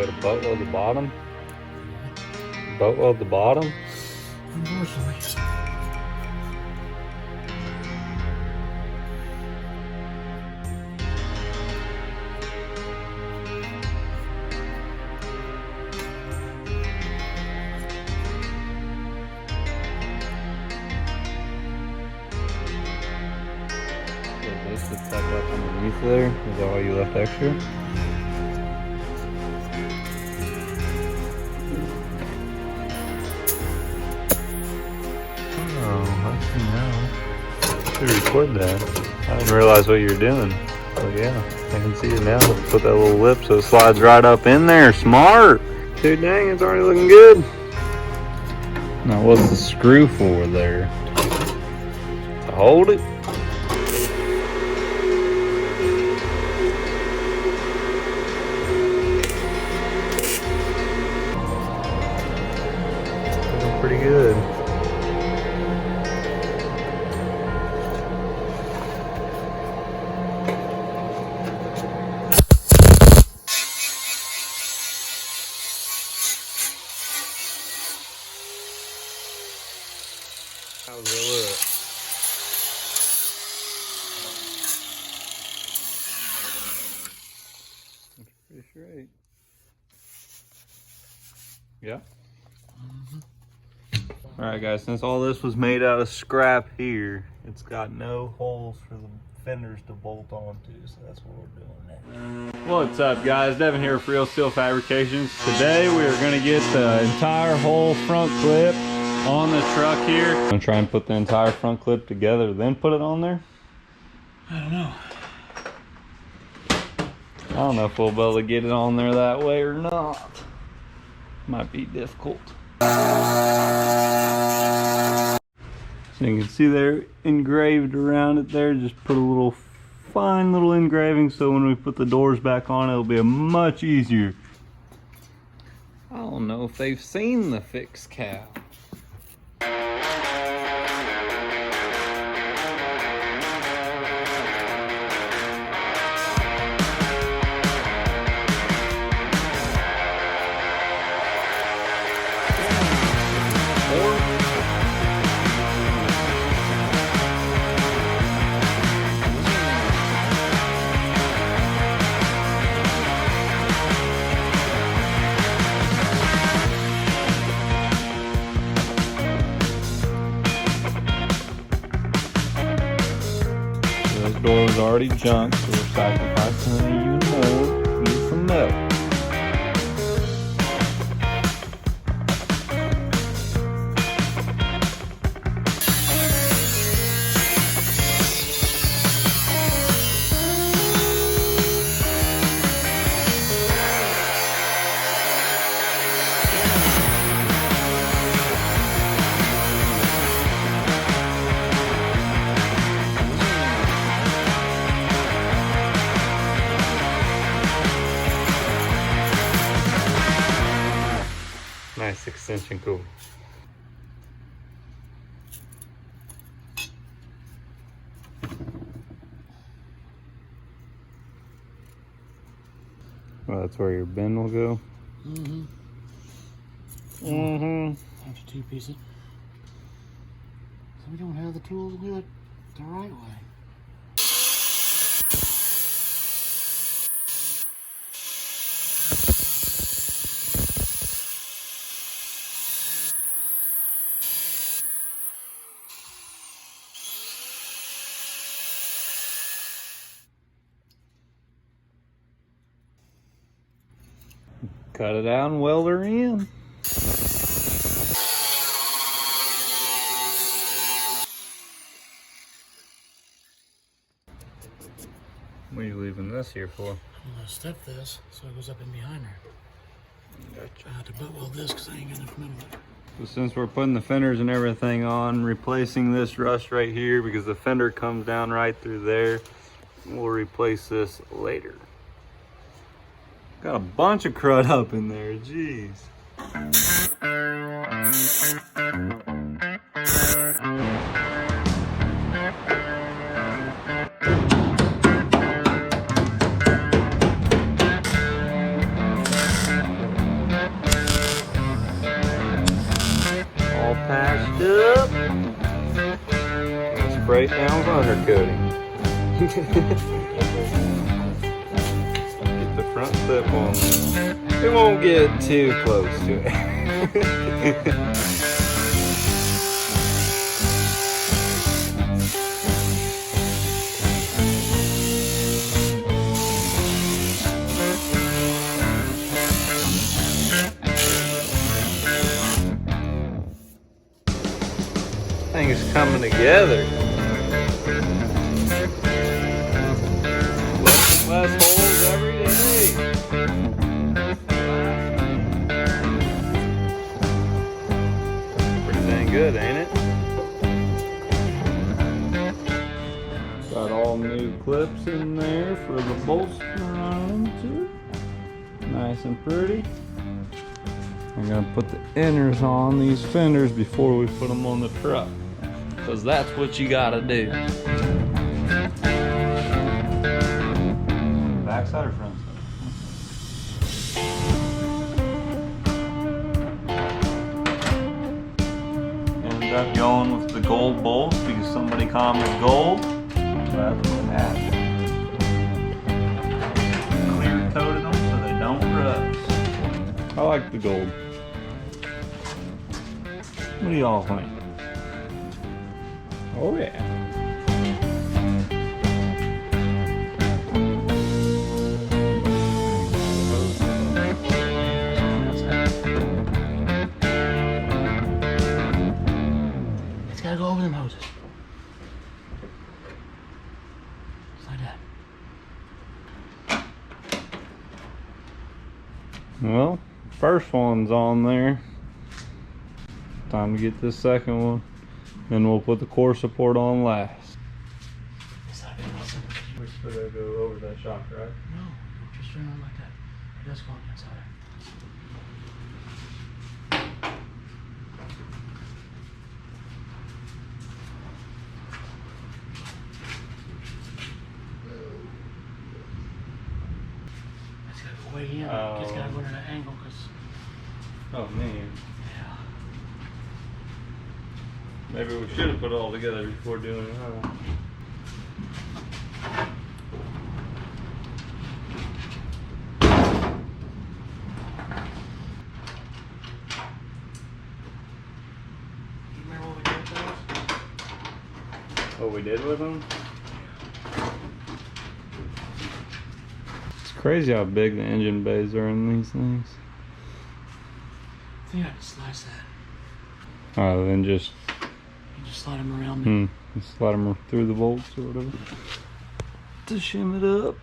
got a butt weld the bottom? Butt weld the bottom? Unfortunately. This is tucked up underneath there. Is that why you left extra? Oh, I see now. Should record that. I didn't realize what you were doing. Oh yeah, I can see it now. Put that little lip so it slides right up in there. Smart! Dude, dang, it's already looking good. Now what's the screw for there? To hold it? Pretty good. How's it look? Looks pretty straight. Yeah. Alright guys, since all this was made out of scrap here, it's got no holes for the fenders to bolt onto, so that's what we're doing next. What's up guys, Devin here with Real Steel Fabrications. Today we are going to get the entire whole front clip on the truck here. I'm going to try and put the entire front clip together, then put it on there. I don't know. I don't know if we'll be able to get it on there that way or not. Might be difficult. So you can see there engraved around it there, just put a little fine little engraving so when we put the doors back on it'll be much easier. I don't know if they've seen the fixed cow. Door was already junk, so we're sacrificing it even more. Need some metal. Nice extension cord. Well, that's where your bin will go. Mm-hmm. Mm-hmm. Have to two-piece it. So we don't have the tools to do it the right way. Cut it out and weld her in. What are you leaving this here for? I'm gonna step this so it goes up in behind her. Gotcha. I have to butt weld this because I ain't got enough metal. So since we're putting the fenders and everything on, replacing this rust right here because the fender comes down right through there, we'll replace this later. Got a bunch of crud up in there, jeez. spray it down with undercoating. Get the front lip on. It won't get too close to it. Thing is coming together. Less holes every day. Pretty dang good, ain't it? Got all new clips in there for the bolts to run into. Nice and pretty. I'm gonna put the inners on these fenders before we put them on the truck, because that's what you gotta do. Back side or front side? Ended up going with the gold bolts because somebody commented gold. That's what happened. Clear coated them so they don't rust. I like the gold. What do y'all think? Oh yeah. It's gotta go over them hoses. Just like that. Well, first one's on there. Time to get this second one. Then we'll put the core support on last. We're supposed to go over that shock, right? No, just turn on like that. It does go on the inside. It's gotta go way in. It's gotta go to that angle because. Oh man. Yeah. Maybe we should have put it all together before doing it, huh? You remember what we did with those? What we did with them? It's crazy how big the engine bays are in these things. I think I can slice that. Oh, then just You just slide them around. just slide them through the bolts or whatever to shim it up.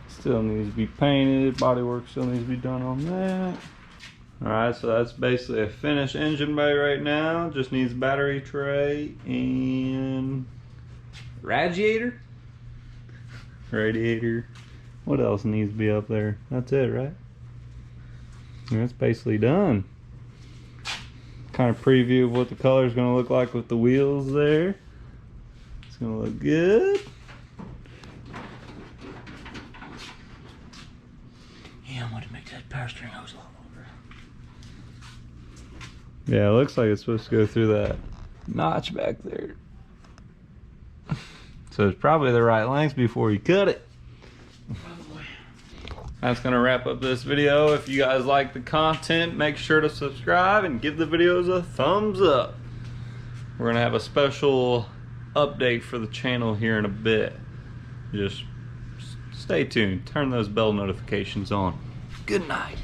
Still needs to be painted. Bodywork still needs to be done on that. Alright, so that's basically a finished engine bay right now. Just needs battery tray and radiator. What else needs to be up there? That's it, right? And that's basically done. Kind of preview of what the color is going to look like with the wheels there. It's going to look good. Yeah, I want to make that power steering hose a lot longer. Yeah, it looks like it's supposed to go through that notch back there. So it's probably the right length before you cut it. Probably. That's going to wrap up this video. If you guys like the content, make sure to subscribe and give the videos a thumbs up. We're going to have a special update for the channel here in a bit. Just stay tuned. Turn those bell notifications on. Good night.